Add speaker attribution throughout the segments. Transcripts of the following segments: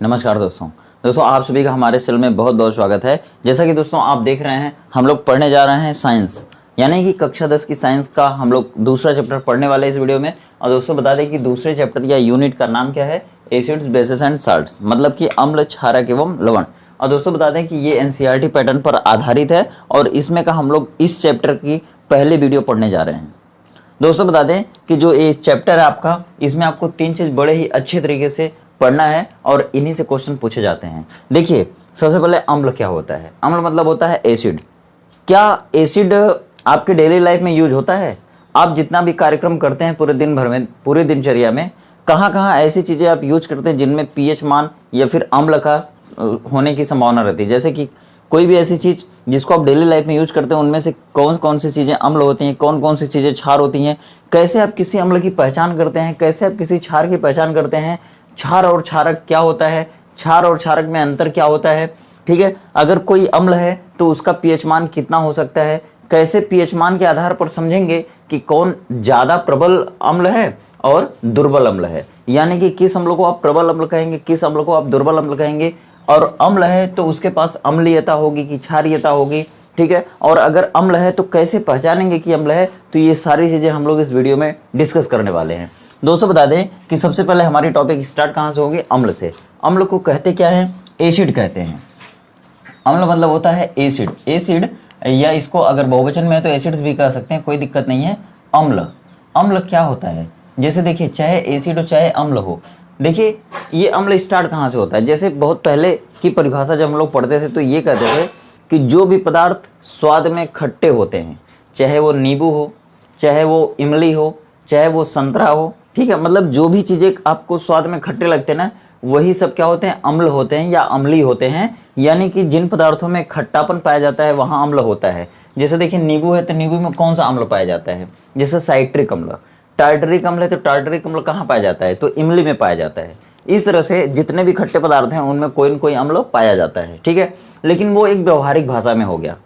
Speaker 1: नमस्कार दोस्तों आप सभी का हमारे चैनल में बहुत बहुत स्वागत है। जैसा कि दोस्तों आप देख रहे हैं, हम लोग पढ़ने जा रहे हैं साइंस, यानी कि कक्षा 10 की साइंस का हम लोग दूसरा चैप्टर पढ़ने वाले हैं इस वीडियो में। और दोस्तों बता दें कि दूसरे चैप्टर या यूनिट का नाम क्या है, एसिड्स बेसिस एंड साल्ट्स, मतलब कि अम्ल, क्षारक एवं लवण। और दोस्तों बता दें कि ये एनसीईआरटी पैटर्न पर आधारित है और इसमें का हम लोग इस चैप्टर की पहले वीडियो पढ़ने जा रहे हैं। दोस्तों बता दें कि जो ये चैप्टर है आपका, इसमें आपको 3 चीज़ बड़े ही अच्छे तरीके से पढ़ना है और इन्हीं से क्वेश्चन पूछे जाते हैं। देखिए, सबसे पहले अम्ल क्या होता है। अम्ल मतलब होता है एसिड। क्या एसिड आपके डेली लाइफ में यूज होता है? आप जितना भी कार्यक्रम करते हैं पूरे दिन भर में, पूरे दिनचर्या में, कहाँ कहाँ ऐसी चीज़ें आप यूज करते हैं जिनमें पीएच मान या फिर अम्ल का होने की संभावना रहती है? जैसे कि कोई भी ऐसी चीज़ जिसको आप डेली लाइफ में यूज करते हैं, उनमें से कौन कौन सी चीज़ें अम्ल होती हैं, कौन कौन सी चीज़ें क्षार होती हैं, कैसे आप किसी अम्ल की पहचान करते हैं, कैसे आप किसी क्षार की पहचान करते हैं, क्षार और क्षारक क्या होता है, क्षार और क्षारक में अंतर क्या होता है, ठीक है। अगर कोई अम्ल है तो उसका पीएच मान कितना हो सकता है, कैसे पीएच मान के आधार पर समझेंगे कि कौन ज़्यादा प्रबल अम्ल है और दुर्बल अम्ल है, यानी कि किस अम्ल को आप प्रबल अम्ल कहेंगे, किस अम्ल को आप दुर्बल अम्ल कहेंगे। और अम्ल है तो उसके पास अम्लीयता होगी कि क्षारीयता होगी, ठीक है। और अगर अम्ल है तो कैसे पहचानेंगे कि अम्ल है, तो ये सारी चीज़ें हम लोग इस वीडियो में डिस्कस करने वाले हैं। दोस्तों बता दें कि सबसे पहले हमारी टॉपिक स्टार्ट कहाँ से होगी, अम्ल से। अम्ल को कहते क्या हैं, एसिड कहते हैं। अम्ल मतलब होता है एसिड। एसिड, या इसको अगर बहुवचन में है तो एसिड्स भी कह सकते हैं, कोई दिक्कत नहीं है। अम्ल, अम्ल क्या होता है? जैसे देखिए, चाहे एसिड हो चाहे अम्ल हो, देखिए ये अम्ल स्टार्ट कहाँ से होता है। जैसे बहुत पहले की परिभाषा जब हम लोग पढ़ते थे तो ये कहते थे कि जो भी पदार्थ स्वाद में खट्टे होते हैं, चाहे वो नींबू हो, चाहे वो इमली हो, चाहे वो संतरा हो, ठीक है, मतलब जो भी चीज़ें आपको स्वाद में खट्टे लगते हैं ना, वही सब क्या होते हैं, अम्ल होते हैं या अम्लीय होते हैं। यानी कि जिन पदार्थों में खट्टापन पाया जाता है वहाँ अम्ल होता है। जैसे देखिए, नींबू है तो नींबू में कौन सा अम्ल पाया जाता है, जैसे साइट्रिक अम्ल। टार्टरिक अम्ल है तो टार्टरिक अम्ल कहाँ पाया जाता है, तो इमली में पाया जाता है। इस तरह से जितने भी खट्टे पदार्थ हैं उनमें कोई न कोई अम्ल पाया जाता है, ठीक है। लेकिन वो एक व्यवहारिक भाषा में हो गया।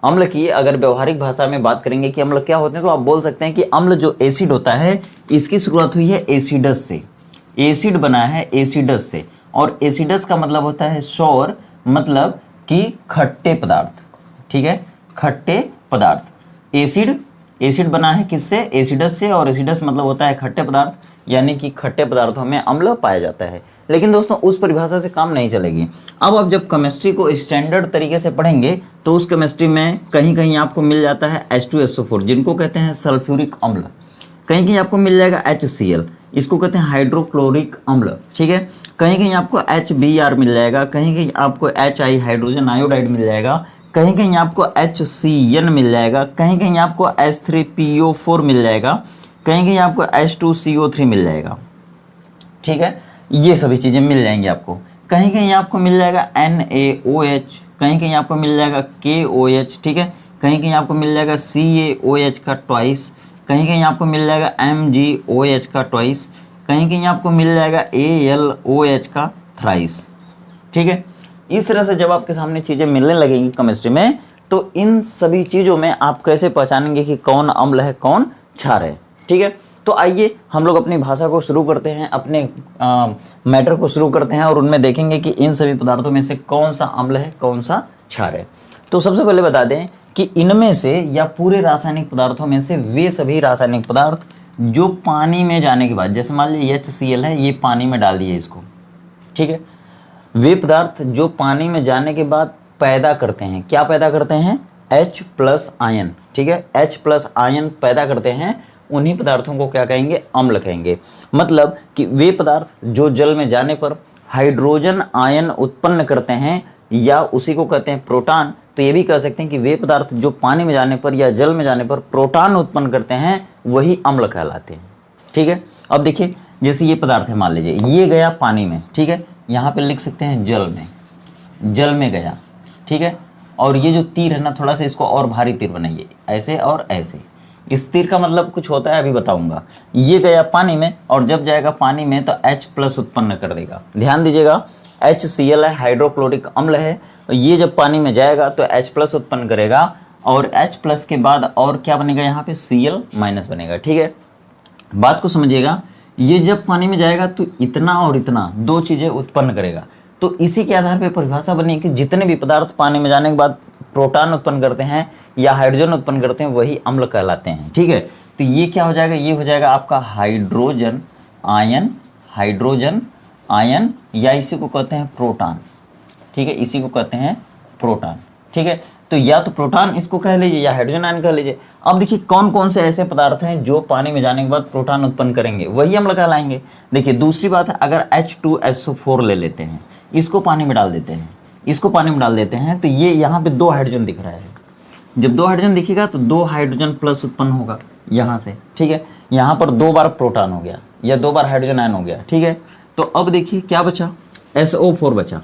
Speaker 1: अम्ल की अगर व्यवहारिक भाषा में बात करेंगे कि अम्ल क्या होते हैं, तो आप बोल सकते हैं कि अम्ल जो एसिड होता है, इसकी शुरुआत हुई है एसिडस से। एसिड बना है एसिडस से, और एसिडस का मतलब होता है सौर, मतलब कि खट्टे पदार्थ, ठीक है, खट्टे पदार्थ। एसिड, एसिड बना है किससे, एसिडस से, और एसिडस मतलब होता है खट्टे पदार्थ, यानी कि खट्टे पदार्थों में अम्ल पाया जाता है। लेकिन दोस्तों उस परिभाषा से काम नहीं चलेगी। अब आप जब केमिस्ट्री को स्टैंडर्ड तरीके से पढ़ेंगे तो उस केमिस्ट्री में कहीं कहीं आपको मिल जाता है H2SO4, जिनको कहते हैं सल्फ्यूरिक अम्ल। कहीं कहीं आपको मिल जाएगा HCl, इसको कहते हैं हाइड्रोक्लोरिक अम्ल, ठीक है। कहीं कहीं आपको HBr मिल जाएगा, कहीं कहीं आपको HI हाइड्रोजन आयोडाइड मिल जाएगा, कहीं कहीं आपको HCN मिल जाएगा, कहीं कहीं आपको H3PO4 मिल जाएगा, कहीं कहीं आपको H2CO3 मिल जाएगा, ठीक है। ये सभी चीज़ें मिल जाएंगी आपको। कहीं कहीं आपको मिल जाएगा NaOH, कहीं कहीं आपको मिल जाएगा KOH, ठीक है। कहीं कहीं आपको मिल जाएगा CaOH का ट्वाइस, कहीं कहीं आपको मिल जाएगा MgOH का ट्वाइस, कहीं कहीं आपको मिल जाएगा AlOH का थ्राइस, ठीक है। इस तरह से जब आपके सामने चीज़ें मिलने लगेंगी केमिस्ट्री में, तो इन सभी चीज़ों में आप कैसे पहचानेंगे कि कौन अम्ल है कौन क्षार है, ठीक है। तो आइए हम लोग अपनी भाषा को शुरू करते हैं, अपने मैटर को शुरू करते हैं, और उनमें देखेंगे कि इन सभी पदार्थों में से कौन सा अम्ल है कौन सा क्षार है। तो सबसे पहले बता दें कि इनमें से या पूरे रासायनिक पदार्थों में से वे सभी रासायनिक पदार्थ जो पानी में जाने के बाद, जैसे मान लीजिए HCl है, ये पानी में डाल दिए इसको, ठीक है, वे पदार्थ जो पानी में जाने के बाद पैदा करते हैं, क्या पैदा करते हैं, H+ आयन, ठीक है, H+ आयन पैदा करते हैं, उन्हीं पदार्थों को क्या कहेंगे, अम्ल कहेंगे। मतलब कि वे पदार्थ जो जल में जाने पर हाइड्रोजन आयन उत्पन्न करते हैं, या उसी को कहते हैं प्रोटॉन। तो ये भी कह सकते हैं कि वे पदार्थ जो पानी में जाने पर या जल में जाने पर प्रोटॉन उत्पन्न करते हैं, वही अम्ल कहलाते हैं, ठीक है। अब देखिए, जैसे ये पदार्थ है, मान लीजिए ये गया पानी में, ठीक है, यहाँ पे लिख सकते हैं जल में, जल में गया, ठीक है। और ये जो तीर है ना, थोड़ा सा इसको और भारी तीर बनाइए, ऐसे और ऐसे। इस तीर का मतलब कुछ होता है, अभी बताऊंगा। ये गया पानी में, और जब जाएगा पानी में तो H+ उत्पन्न कर देगा। ध्यान दीजिएगा, HCl है, हाइड्रोक्लोरिक अम्ल है, ये जब पानी में जाएगा तो H+ उत्पन्न करेगा, और H+ के बाद और क्या बनेगा, यहाँ पे Cl- बनेगा, ठीक है। बात को समझिएगा, ये जब पानी में जाएगा तो इतना और इतना दो चीज़ें उत्पन्न करेगा। तो इसी के आधार पर परिभाषा बनी कि जितने भी पदार्थ पानी में जाने के बाद प्रोटॉन उत्पन्न करते हैं या हाइड्रोजन उत्पन्न करते हैं वही अम्ल कहलाते हैं। ठीक है, तो ये क्या हो जाएगा, ये हो जाएगा आपका हाइड्रोजन आयन या इसी को कहते हैं प्रोटॉन। ठीक है, इसी को कहते हैं प्रोटॉन। ठीक है, तो या तो प्रोटॉन इसको कह लीजिए या हाइड्रोजन आयन कह लीजिए। अब देखिए कौन कौन से ऐसे पदार्थ हैं जो पानी में जाने के बाद प्रोटॉन उत्पन्न करेंगे, वही अम्ल कहलाएंगे। देखिए दूसरी बात है, अगर H2SO4 ले लेते हैं, इसको पानी में डाल देते हैं, तो ये यहाँ पे 2 हाइड्रोजन दिख रहा है। जब 2 हाइड्रोजन दिखेगा तो 2 हाइड्रोजन प्लस उत्पन्न होगा यहाँ से। ठीक है, यहाँ पर 2 बार प्रोटॉन हो गया या 2 बार हाइड्रोजन आयन हो गया। ठीक है, तो अब देखिए क्या बचा, SO4 बचा,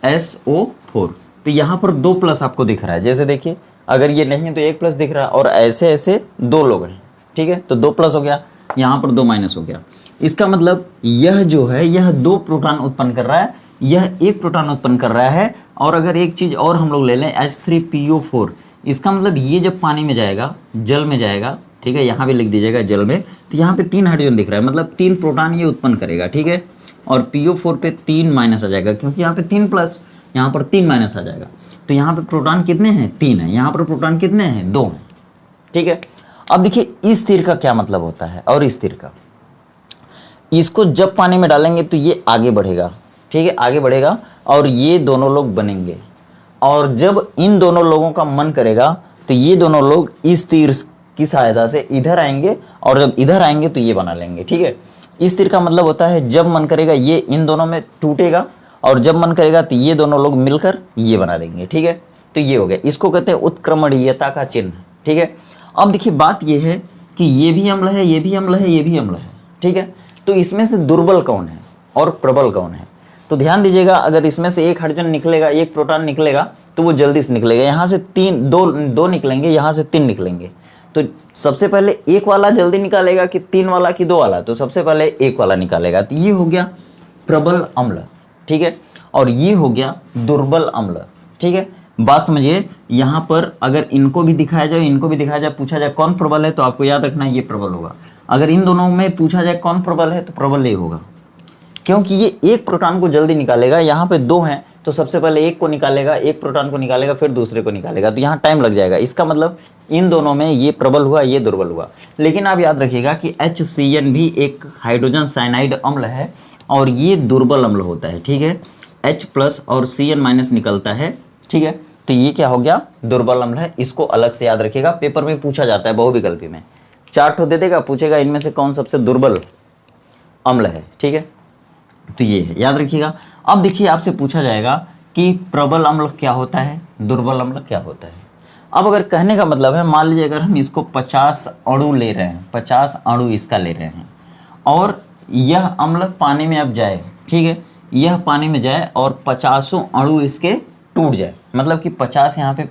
Speaker 1: SO4। तो यहाँ पर 2 प्लस आपको दिख रहा है। जैसे देखिए अगर ये नहीं है तो 1 प्लस दिख रहा है, और ऐसे ऐसे 2 लोग हैं। ठीक है, तो 2 प्लस हो गया, यहाँ पर 2 माइनस हो गया। इसका मतलब यह जो है यह 2 प्रोटॉन उत्पन्न कर रहा है, यह 1 प्रोटॉन उत्पन्न कर रहा है। और अगर एक चीज़ और हम लोग ले लें H3PO4, इसका मतलब ये जब पानी में जाएगा, जल में जाएगा, ठीक है, यहाँ भी लिख दीजिएगा जल में, तो यहाँ पे 3 हाइड्रोजन दिख रहा है, मतलब 3 प्रोटॉन ये उत्पन्न करेगा। ठीक है, और PO4 पे 3 माइनस आ जाएगा, क्योंकि यहाँ पे 3 प्लस, यहाँ पर 3 माइनस आ जाएगा। तो यहाँ पे प्रोटॉन कितने हैं, 3 है, यहाँ पर प्रोटॉन कितने हैं, 2 हैं। ठीक है, अब देखिए इस तीर का क्या मतलब होता है और इस तीर का, इसको जब पानी में डालेंगे तो ये आगे बढ़ेगा। ठीक है, आगे बढ़ेगा और ये दोनों लोग बनेंगे, और जब इन दोनों लोगों का मन करेगा तो ये दोनों लोग इस तीर की सहायता से इधर आएंगे, और जब इधर आएंगे तो ये बना लेंगे। ठीक है, इस तीर का मतलब होता है जब मन करेगा ये इन दोनों में टूटेगा, और जब मन करेगा तो ये दोनों लोग मिलकर ये बना देंगे। ठीक है, तो ये हो गया, इसको कहते हैं उत्क्रमणीयता का चिन्ह। ठीक है, अब देखिए बात ये है कि ये भी अम्ल है, ये भी अम्ल है, ये भी अम्ल है। ठीक है, तो इसमें से दुर्बल कौन है और प्रबल कौन है, तो ध्यान दीजिएगा। अगर इसमें से 1 हाइड्रोजन निकलेगा, 1 प्रोटॉन निकलेगा, तो वो जल्दी से निकलेगा। यहाँ से 2 निकलेंगे, यहाँ से 3 निकलेंगे। तो सबसे पहले 1 वाला जल्दी निकालेगा कि 3 वाला कि 2 वाला, तो सबसे पहले 1 वाला निकालेगा। तो ये हो गया प्रबल अम्ल। ठीक है, और ये हो गया दुर्बल अम्ल। ठीक है, बात समझिए। यहाँ पर अगर इनको भी दिखाया जाए, इनको भी दिखाया जाए, पूछा जाए कौन प्रबल है, तो आपको याद रखना है ये प्रबल होगा। अगर इन दोनों में पूछा जाए कौन प्रबल है, तो प्रबल ये होगा, क्योंकि ये 1 प्रोटॉन को जल्दी निकालेगा। यहाँ पे 2 हैं तो सबसे पहले 1 को निकालेगा, 1 प्रोटॉन को निकालेगा, फिर दूसरे को निकालेगा, तो यहाँ टाइम लग जाएगा। इसका मतलब इन दोनों में ये प्रबल हुआ, ये दुर्बल हुआ। लेकिन आप याद रखिएगा कि HCN भी एक हाइड्रोजन साइनाइड अम्ल है, और ये दुर्बल अम्ल होता है। ठीक है, H प्लस और CN माइनस निकलता है। ठीक है, तो ये क्या हो गया, दुर्बल अम्ल है। इसको अलग से याद रखिएगा, पेपर में पूछा जाता है बहुविकल्पी में, 4 ठो दे देगा, पूछेगा इनमें से कौन सबसे दुर्बल अम्ल है। ठीक है, तो ये है, याद रखिएगा। अब देखिए आपसे पूछा जाएगा कि प्रबल अम्ल क्या होता है, दुर्बल अम्ल क्या होता है। अब अगर कहने का मतलब है, मान लीजिए अगर हम इसको 50 अणु ले रहे हैं, 50 अणु इसका ले रहे हैं, और यह अम्ल पानी में अब जाए। ठीक है, यह पानी में जाए और 50 अणु इसके टूट जाए, मतलब कि 50 यहाँ पे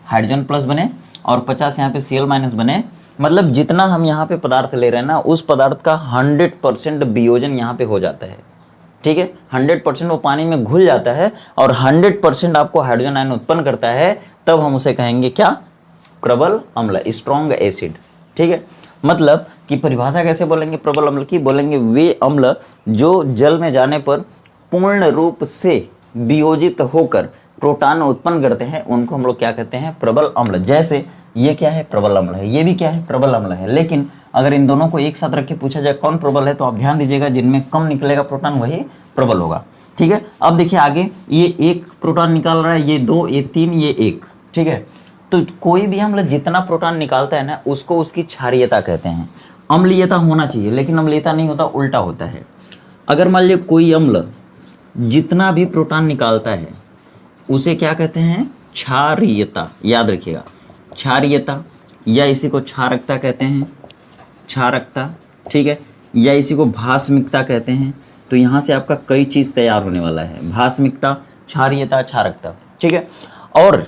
Speaker 1: हाइड्रोजन प्लस बने और 50 यहाँ पे Cl माइनस बने। मतलब जितना हम यहाँ पे पदार्थ ले रहे हैं ना, उस पदार्थ का 100% वियोजन यहाँ पे हो जाता है। ठीक है, 100% वो पानी में घुल जाता है और 100% आपको हाइड्रोजन आयन उत्पन्न करता है, तब हम उसे कहेंगे क्या, प्रबल अम्ल, स्ट्रॉन्ग एसिड। ठीक है, मतलब कि परिभाषा कैसे बोलेंगे प्रबल अम्ल की, बोलेंगे वे अम्ल जो जल में जाने पर पूर्ण रूप से वियोजित होकर प्रोटॉन उत्पन्न करते हैं, उनको हम लोग क्या कहते हैं, प्रबल अम्ल। जैसे ये क्या है, प्रबल अम्ल है, ये भी क्या है, प्रबल अम्ल है। लेकिन अगर इन दोनों को एक साथ रख के पूछा जाए कौन प्रबल है, तो आप ध्यान दीजिएगा जिनमें कम निकलेगा प्रोटॉन वही प्रबल होगा। ठीक है, अब देखिए आगे, ये 1 प्रोटॉन निकाल रहा है, ये 2, ये 3, ये 1। ठीक है, तो कोई भी अम्ल जितना प्रोटॉन निकालता है ना, उसको उसकी क्षारीयता कहते हैं। अम्लीयता होना चाहिए, लेकिन अम्लीयता नहीं होता, उल्टा होता है। अगर मान लीजिए कोई अम्ल जितना भी प्रोटॉन निकालता है उसे क्या कहते हैं, क्षारीयता। याद रखिएगा, क्षारीयता, या इसी को क्षारकता कहते हैं, क्षारकता। ठीक है, या इसी को भास्मिकता कहते हैं। तो यहाँ से आपका कई चीज़ तैयार होने वाला है, भास्मिकता, क्षारीयता, क्षारकता। ठीक है, और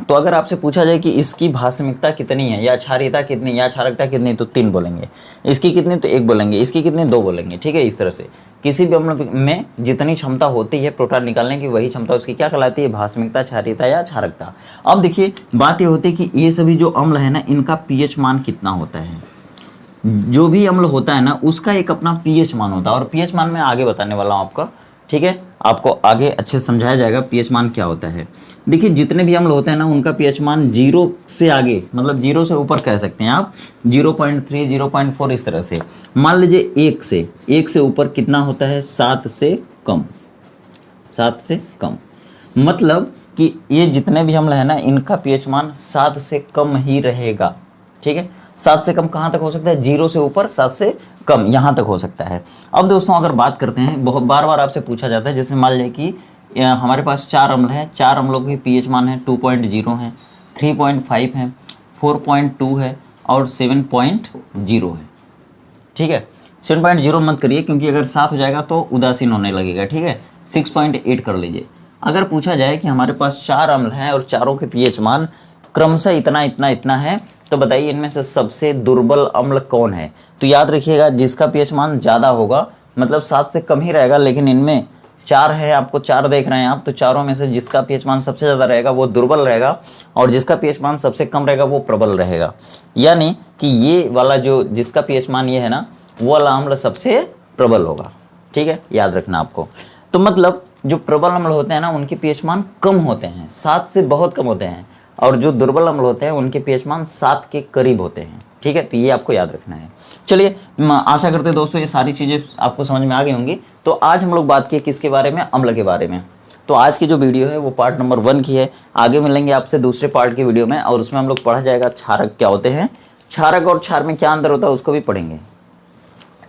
Speaker 1: तो अगर आपसे पूछा जाए कि इसकी भास्मिकता कितनी है, या क्षारीयता कितनी, या क्षारकता कितनी, तो 3 बोलेंगे। इसकी कितनी, तो 1 बोलेंगे। इसकी कितनी, 2 बोलेंगे। ठीक है, इस तरह से किसी भी अम्ल में जितनी क्षमता होती है प्रोटॉन निकालने की, वही क्षमता उसकी क्या कहलाती है, भास्मिकता, क्षारीयता या क्षारकता। अब देखिए बात ये होती है कि ये सभी जो अम्ल है ना, इनका pH मान कितना होता है। जो भी अम्ल होता है ना, उसका एक अपना pH मान होता है, और pH मान मैं आगे बताने वाला हूँ आपका। ठीक है, आपको आगे अच्छे से समझाया जाएगा पीएच मान क्या होता है। देखिए जितने भी अम्ल होते हैं ना उनका पीएच मान 0 से आगे, मतलब 0 से ऊपर कह सकते हैं आप, 0.3 0.4 इस तरह से। मान लीजिए 1 से ऊपर कितना होता है, 7 से कम, 7 से कम, मतलब कि ये जितने भी अम्ल है ना इनका पीएच मान 7 से कम ही रहेगा। ठीक है, 7 से कम कहाँ तक हो सकता है, 0 से ऊपर 7 से कम यहाँ तक हो सकता है। अब दोस्तों अगर बात करते हैं, बहुत बार बार आपसे पूछा जाता है, जैसे मान लें कि हमारे पास 4 अम्ल हैं, 4 अम्लों के पीएच मान है 2.0 है, 3.5 है, 4.2 है और 7.0 है। ठीक है, 7.0 मत करिए क्योंकि अगर 7 हो जाएगा तो उदासीन होने लगेगा। ठीक है, 6.8 कर लीजिए। अगर पूछा जाए कि हमारे पास 4 अम्ल हैं और चारों के पीएच मान क्रमशः इतना इतना इतना है, तो बताइए इनमें से सबसे दुर्बल अम्ल कौन है। तो याद रखिएगा जिसका पीएच मान ज़्यादा होगा, मतलब 7 से कम ही रहेगा, लेकिन इनमें 4 है, आपको 4 देख रहे हैं आप, तो चारों में से जिसका पीएच मान सबसे ज़्यादा रहेगा वो दुर्बल रहेगा और जिसका पीएच मान सबसे कम रहेगा वो प्रबल रहेगा। यानी कि ये वाला जो जिसका पीएच मान ये है ना, वो वाला अम्ल सबसे प्रबल होगा। ठीक है, याद रखना आपको। तो मतलब जो प्रबल अम्ल होते हैं ना उनके पीएच मान कम होते हैं, 7 से बहुत कम होते हैं, और जो दुर्बल अम्ल होते हैं उनके पीएच मान 7 के करीब होते हैं। ठीक है, तो ये आपको याद रखना है। चलिए, आशा करते हैं दोस्तों ये सारी चीज़ें आपको समझ में आ गई होंगी। तो आज हम लोग बात किए किसके बारे में, अम्ल के बारे में। तो आज की जो वीडियो है वो पार्ट नंबर 1 की है। आगे मिलेंगे आपसे दूसरे पार्ट की वीडियो में, और उसमें हम लोग पढ़ा जाएगा क्षारक क्या होते हैं, क्षारक और क्षार में क्या अंतर होता है उसको भी पढ़ेंगे।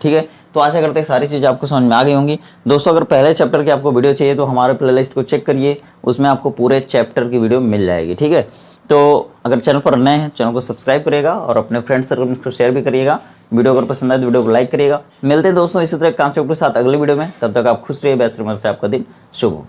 Speaker 1: ठीक है, तो आशा करते हैं सारी चीज़ें आपको समझ में आ गई होंगी। दोस्तों अगर पहले चैप्टर की आपको वीडियो चाहिए तो हमारे प्लेलिस्ट को चेक करिए, उसमें आपको पूरे चैप्टर की वीडियो मिल जाएगी। ठीक है, तो अगर चैनल पर नए हैं चैनल को सब्सक्राइब करिएगा और अपने फ्रेंड्स सर्कल में इसको शेयर भी करिएगा। वीडियो अगर पसंद आए तो वीडियो को लाइक करिएगा। मिलते हैं दोस्तों इसी तरह कॉन्सेप्ट के साथ अगले वीडियो में, तब तक आप खुश रहिए, बेस्ट रहिए, आपका दिन शुभ हो।